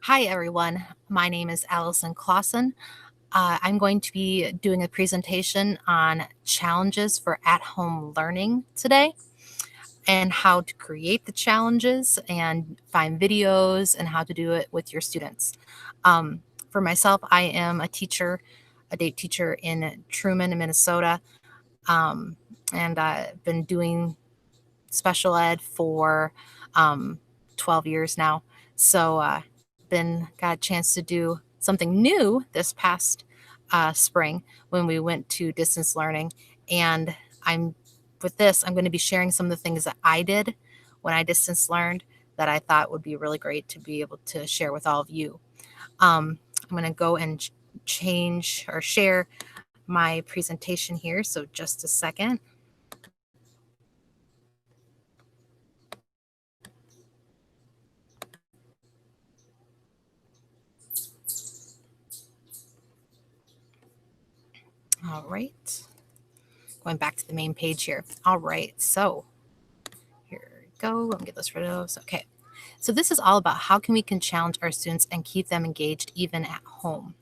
Hi, everyone. My name is Alison Klassen. I'm going to be doing a presentation on challenges for at-home learning today and how to create the challenges and find videos and how to do it with your students. For myself, I am a teacher, a DAPE teacher in Truman, Minnesota, and I've been doing special ed for 12 years now. So got a chance to do something new this past spring when we went to distance learning. And I'm going to be sharing some of the things that I did when I distance learned that I thought would be really great to be able to share with all of you. I'm going to go and change or share my presentation here. So just a second. All right. Going back to the main page here. All right, so here we go. Let me get this rid of those. Okay, so this is all about how we can challenge our students and keep them engaged even at home.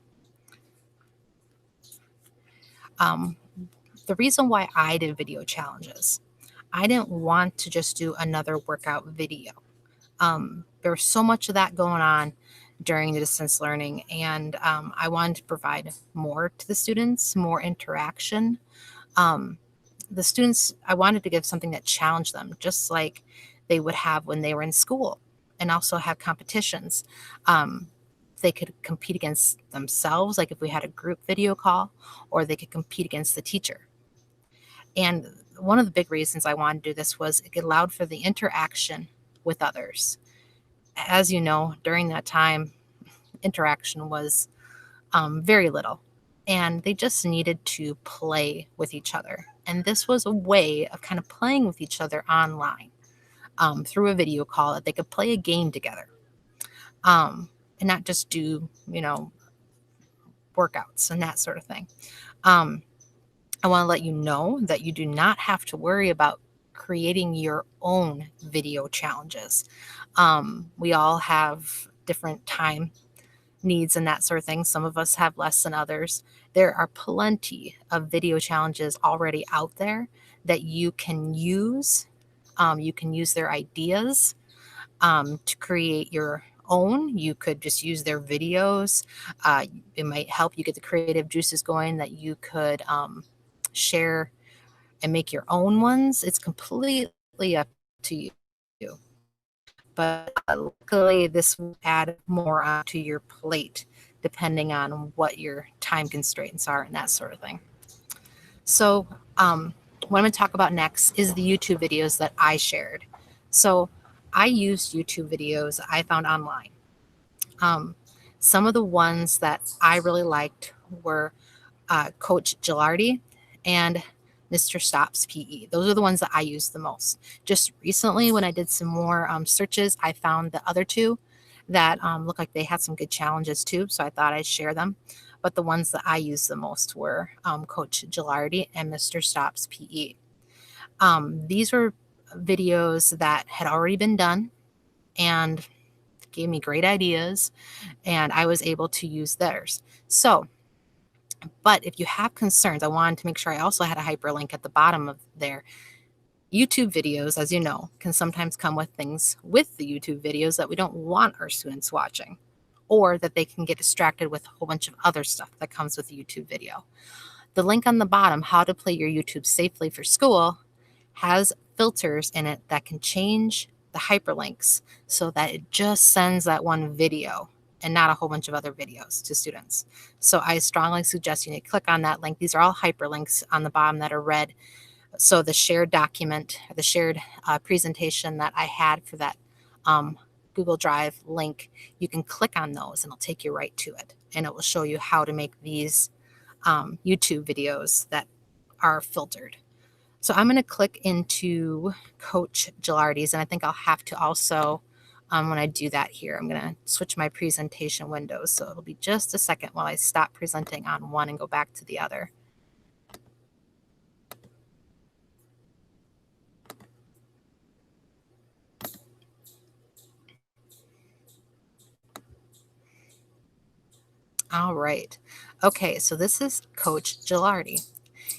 The reason why I did video challenges, I didn't want to just do another workout video. There was so much of that going on during the distance learning, and I wanted to provide more to the students, more interaction. The students, I wanted to give something that challenged them, just like they would have when they were in school, and also have competitions. They could compete against themselves, like if we had a group video call, or they could compete against the teacher. And one of the big reasons I wanted to do this was it allowed for the interaction with others. As you know, during that time, interaction was very little, and they just needed to play with each other. And this was a way of kind of playing with each other online through a video call that they could play a game together and not just do, workouts and that sort of thing. I want to let you know that you do not have to worry about creating your own video challenges. We all have different time needs and that sort of thing. Some of us have less than others. There are plenty of video challenges already out there that you can use. You can use their ideas to create your own. You could just use their videos. It might help you get the creative juices going that you could share and make your own ones. It's completely up to you. But luckily, this will add more onto your plate depending on what your time constraints are and that sort of thing. So what I'm going to talk about next is the YouTube videos that I shared. So I used YouTube videos I found online. Some of the ones that I really liked were Coach Gilardi and Mr. Stops PE. Those are the ones that I use the most. Just recently, when I did some more searches, I found the other two that looked like they had some good challenges too, so I thought I'd share them. But the ones that I used the most were Coach Gilardi and Mr. Stops PE. These were videos that had already been done and gave me great ideas, and I was able to use theirs. So but if you have concerns, I wanted to make sure I also had a hyperlink at the bottom of there. YouTube videos, as you know, can sometimes come with things with the YouTube videos that we don't want our students watching, or that they can get distracted with a whole bunch of other stuff that comes with the YouTube video. The link on the bottom, How to Play Your YouTube Safely for School, has filters in it that can change the hyperlinks so that it just sends that one video and not a whole bunch of other videos to students. So I strongly suggest you click on that link. These are all hyperlinks on the bottom that are red. So the shared document, the shared presentation that I had for that Google Drive link, you can click on those and it'll take you right to it. And it will show you how to make these YouTube videos that are filtered. So I'm going to click into Coach Gilardi's, and I think I'll have to also, when I do that here, I'm going to switch my presentation windows. So it'll be just a second while I stop presenting on one and go back to the other. All right. Okay, so this is Coach Gilardi.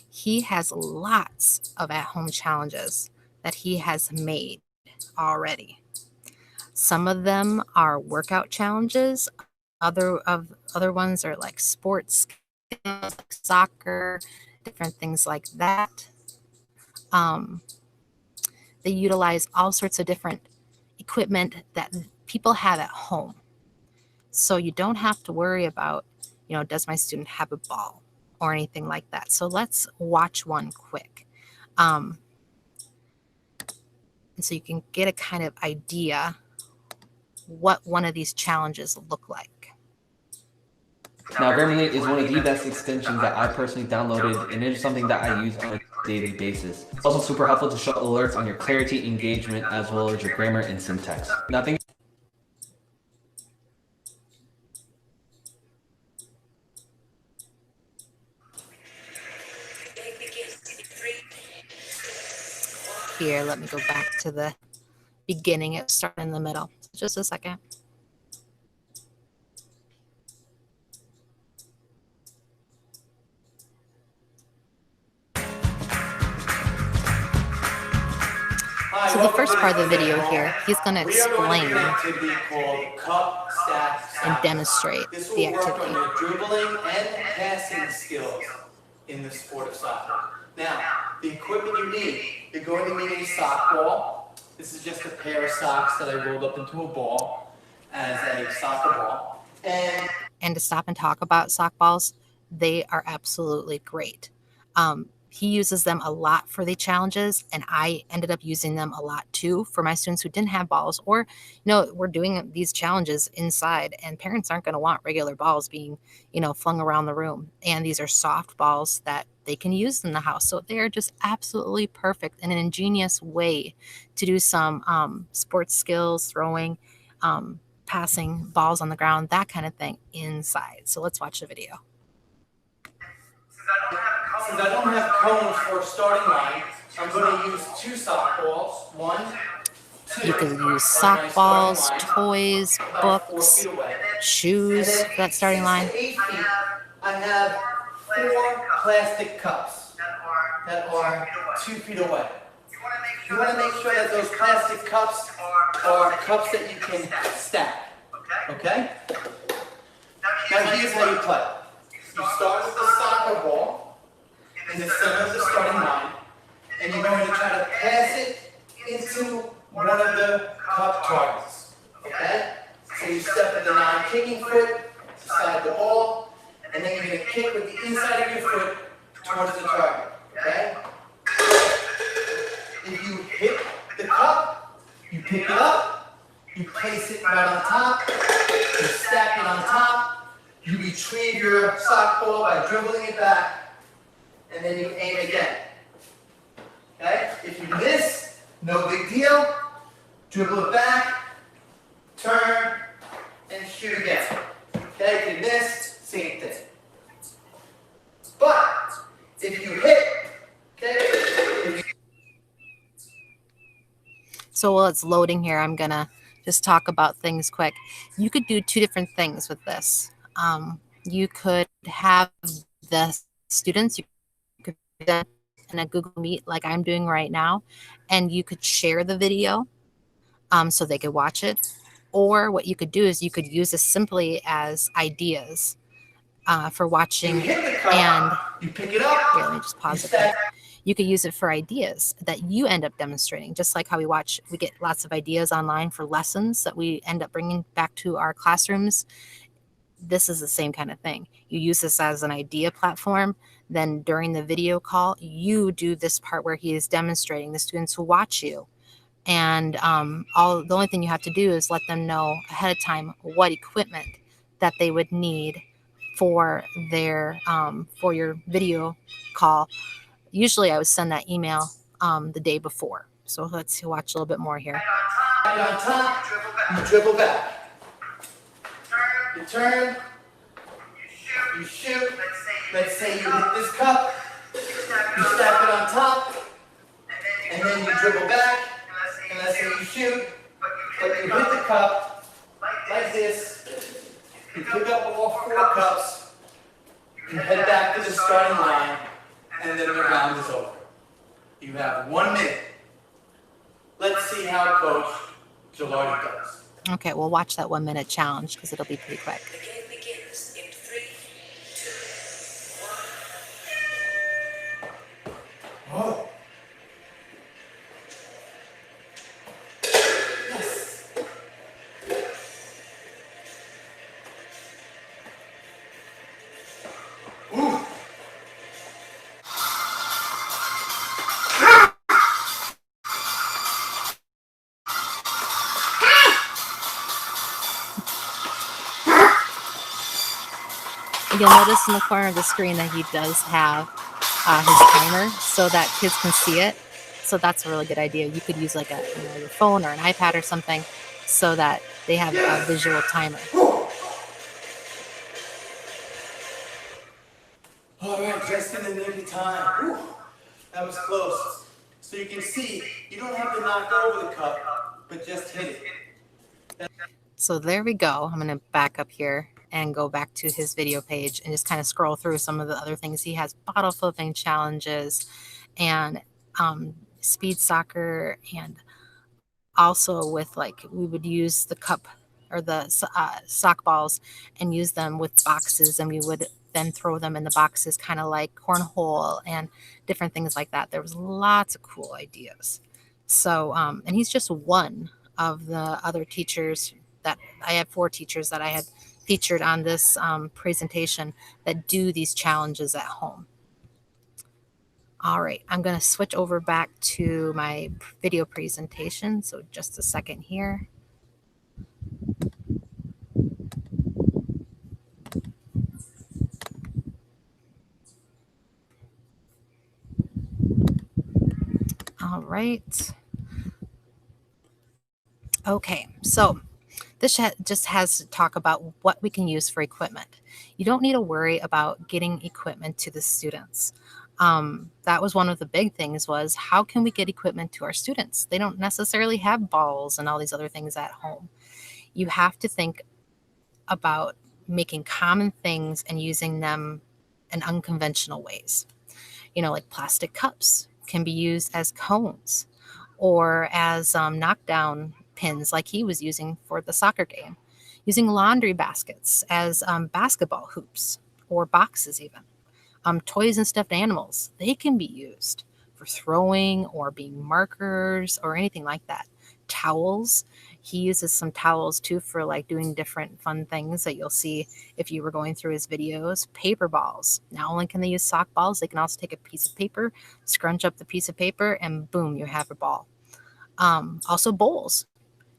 He has lots of at-home challenges that he has made already. Some of them are workout challenges. Other ones are like sports skills, like soccer, different things like that. Um, they utilize all sorts of different equipment that people have at home. So you don't have to worry about, does my student have a ball or anything like that. So let's watch one quick. And so you can get a kind of idea what one of these challenges look like. Now, Grammarly is one of the best extensions that I personally downloaded, and it is something that I use on a daily basis. It's also super helpful to show alerts on your clarity, engagement, as well as your grammar and syntax. Nothing. Here, let me go back to the beginning. It started in the middle. Just a second. So the first part of the video here, he's going to explain and demonstrate the activity. Dribbling and passing skills in the sport of soccer. Now, the equipment you need, you're going to need a sock ball. This is just a pair of socks that I rolled up into a ball as a soccer ball. And to stop and talk about sock balls, they are absolutely great. He uses them a lot for the challenges, and I ended up using them a lot too for my students who didn't have balls, or we're doing these challenges inside, and parents aren't going to want regular balls being flung around the room. And these are soft balls that they can use in the house, so they're just absolutely perfect and an ingenious way to do some sports skills, throwing, passing balls on the ground, that kind of thing inside. So let's watch the video. Since I don't have cones for a starting line, I'm going to use 2 sock balls. 1, 2. You can use sock balls, toys, books, shoes for that starting line. 8 feet, I have 4 plastic cups that are 2 feet away. You want to make sure that those plastic cups are cups that you can stack. Okay? Now here's how you play. You start with the soccer ball in the center of the starting line, and you're going to try to pass it into one of the cup targets. Okay? So you step with the non-kicking foot to side the ball, and then you're going to kick with the inside of your foot towards the target. Okay? If you hit the cup, you pick it up, you place it right on top, you stack it on top, you retrieve your sock ball by dribbling it back, and then you aim again. Okay? If you miss, no big deal. Dribble it back, turn, and shoot again. Okay? If you miss, same thing. But if you hit, okay? So while it's loading here, I'm gonna just talk about things quick. You could do 2 different things with this. You could have the students, you could do that in a Google Meet like I'm doing right now, and you could share the video so they could watch it. Or what you could do is you could use this simply as ideas for watching. And you pick it up. Here, let me just pause it. You could use it for ideas that you end up demonstrating, just like how we get lots of ideas online for lessons that we end up bringing back to our classrooms. This is the same kind of thing. You use this as an idea platform. Then during the video call, you do this part where he is demonstrating, the students who watch you. And the only thing you have to do is let them know ahead of time what equipment that they would need for for your video call. Usually I would send that email the day before. So let's watch a little bit more here. On top, you dribble back. You turn, you shoot. Let's say you hit this cup, you stack it on top, and then you dribble back, and let's say you shoot, but you hit the cup like this, You pick up all 4 cups, you head back to the starting line, and then the round is over. You have 1 minute. Let's see how Coach Gilardi does. Okay, we'll watch that 1 minute challenge because it'll be pretty quick. The game begins in 3, 2, 1. Oh. You'll notice in the corner of the screen that he does have his timer so that kids can see it. So that's a really good idea. You could use like your phone or an iPad or something so that they have a visual timer. All right, just in the nick of time. Whew, that was close. So you can see, you don't have to knock over the cup, but just hit it. So there we go. I'm going to back up here and go back to his video page and just kind of scroll through some of the other things. He has bottle flipping challenges and speed soccer, and also with like we would use the cup or the sock balls and use them with boxes, and we would then throw them in the boxes, kind of like cornhole and different things like that. There was lots of cool ideas. So and he's just one of the other teachers that I have 4 teachers that I had featured on this presentation that do these challenges at home. All right, I'm going to switch over back to my video presentation. So just a second here. All right. Okay, so this just has to talk about what we can use for equipment. You don't need to worry about getting equipment to the students. That was one of the big things, was how can we get equipment to our students? They don't necessarily have balls and all these other things at home. You have to think about making common things and using them in unconventional ways. You know, like plastic cups can be used as cones or as knockdown pins like he was using for the soccer game. Using laundry baskets as basketball hoops or boxes even. Toys and stuffed animals, they can be used for throwing or being markers or anything like that. Towels, he uses some towels too for like doing different fun things that you'll see if you were going through his videos. Paper balls, not only can they use sock balls, they can also take a piece of paper, scrunch up the piece of paper, and boom, you have a ball. Also bowls,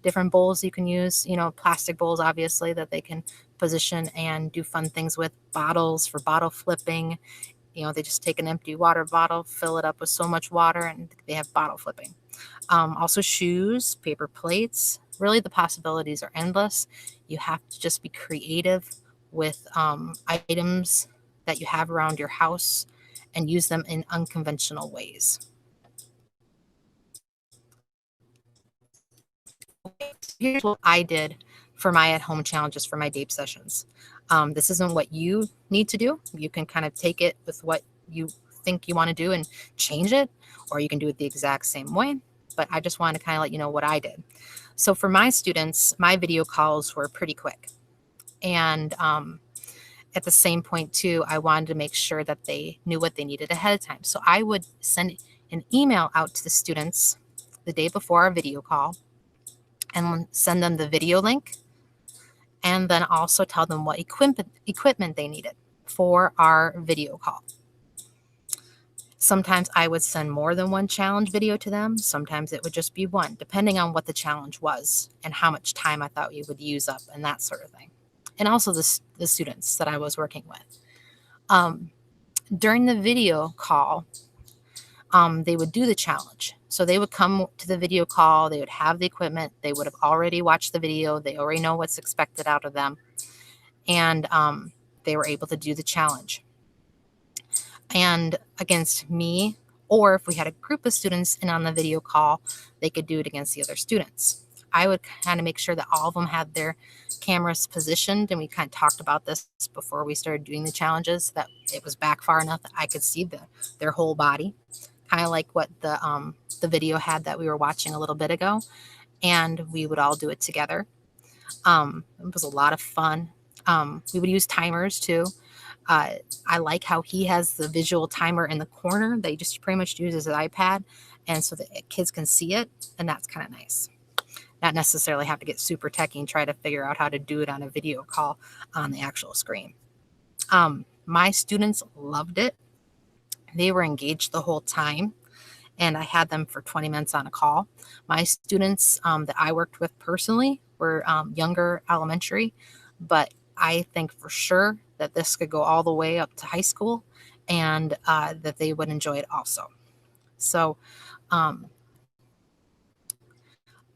different bowls you can use, you know, plastic bowls obviously that they can position and do fun things with. Bottles for bottle flipping. You know, they just take an empty water bottle, fill it up with so much water, and they have bottle flipping. Also shoes, paper plates. Really, the possibilities are endless. You have to just be creative with items that you have around your house and use them in unconventional ways. Here's what I did for my at-home challenges for my DAPE sessions. This isn't what you need to do. You can kind of take it with what you think you want to do and change it, or you can do it the exact same way. But I just wanted to kind of let you know what I did. So for my students, my video calls were pretty quick. And at the same point too, I wanted to make sure that they knew what they needed ahead of time. So I would send an email out to the students the day before our video call and send them the video link, and then also tell them what equipment they needed for our video call. Sometimes I would send more than one challenge video to them. Sometimes it would just be one, depending on what the challenge was and how much time I thought you would use up and that sort of thing. And also the students that I was working with. During the video call, they would do the challenge. So they would come to the video call, they would have the equipment, they would have already watched the video, they already know what's expected out of them, and they were able to do the challenge. And against me, or if we had a group of students in on the video call, they could do it against the other students. I would kind of make sure that all of them had their cameras positioned, and we kind of talked about this before we started doing the challenges, that it was back far enough that I could see their whole body, kind of like what the video had that we were watching a little bit ago, and we would all do it together. It was a lot of fun. We would use timers too. I like how he has the visual timer in the corner that he just pretty much uses his iPad, and so that kids can see it, and that's kind of nice. Not necessarily have to get super techy and try to figure out how to do it on a video call on the actual screen. My students loved it. They were engaged the whole time, and I had them for 20 minutes on a call. My students that I worked with personally were younger elementary, but I think for sure that this could go all the way up to high school, and that they would enjoy it also. So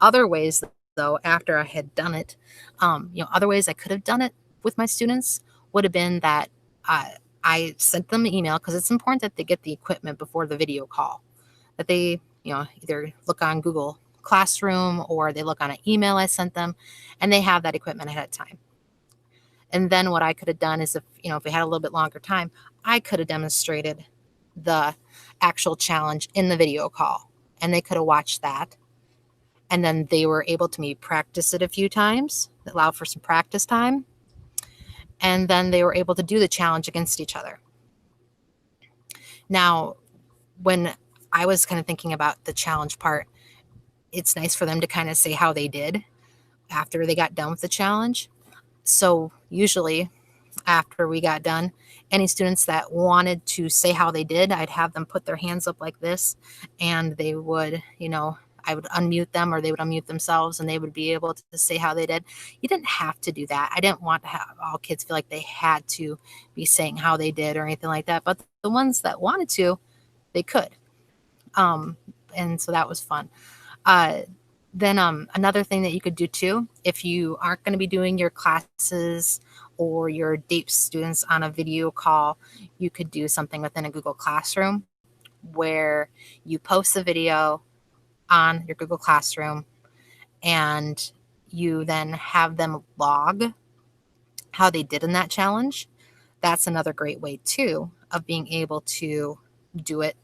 other ways, though, after I had done it, other ways I could have done it with my students would have been that I sent them an email, because it's important that they get the equipment before the video call, that they, either look on Google Classroom or they look on an email I sent them, and they have that equipment ahead of time. And then what I could have done is, if we had a little bit longer time, I could have demonstrated the actual challenge in the video call, and they could have watched that. And then they were able to maybe practice it a few times, allow for some practice time. And then they were able to do the challenge against each other. Now, when I was kind of thinking about the challenge part, it's nice for them to kind of say how they did after they got done with the challenge. So usually after we got done, any students that wanted to say how they did, I'd have them put their hands up like this, and they would, I would unmute them, or they would unmute themselves, and they would be able to say how they did. You didn't have to do that. I didn't want to have all kids feel like they had to be saying how they did or anything like that. But the ones that wanted to, they could. And so that was fun. Then another thing that you could do too, if you aren't going to be doing your classes or your DAPE students on a video call, you could do something within a Google Classroom where you post the video on your Google Classroom, and you then have them log how they did in that challenge. That's another great way too of being able to do it.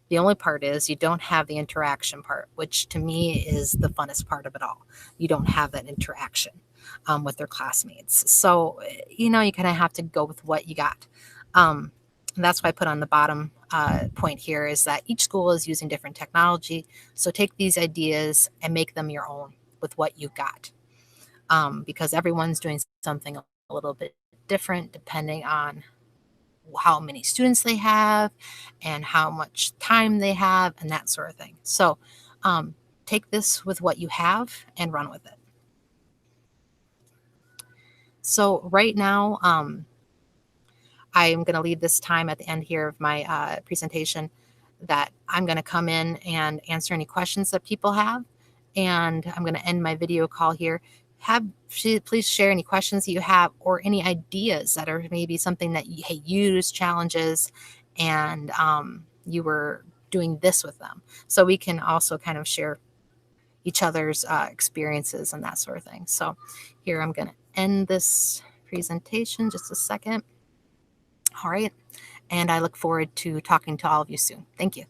The only part is you don't have the interaction part, which to me is the funnest part of it all. You don't have that interaction with their classmates. So, you kind of have to go with what you got. And that's why I put on the bottom point here is that each school is using different technology. So take these ideas and make them your own with what you got. Because everyone's doing something a little bit different depending on how many students they have and how much time they have and that sort of thing. So take this with what you have and run with it. So right now, I'm going to leave this time at the end here of my presentation that I'm going to come in and answer any questions that people have. And I'm going to end my video call here. Please share any questions that you have or any ideas that are maybe something that you use challenges and you were doing this with them. So we can also kind of share each other's experiences and that sort of thing. So here I'm going to end this presentation just a second. All right. And I look forward to talking to all of you soon. Thank you.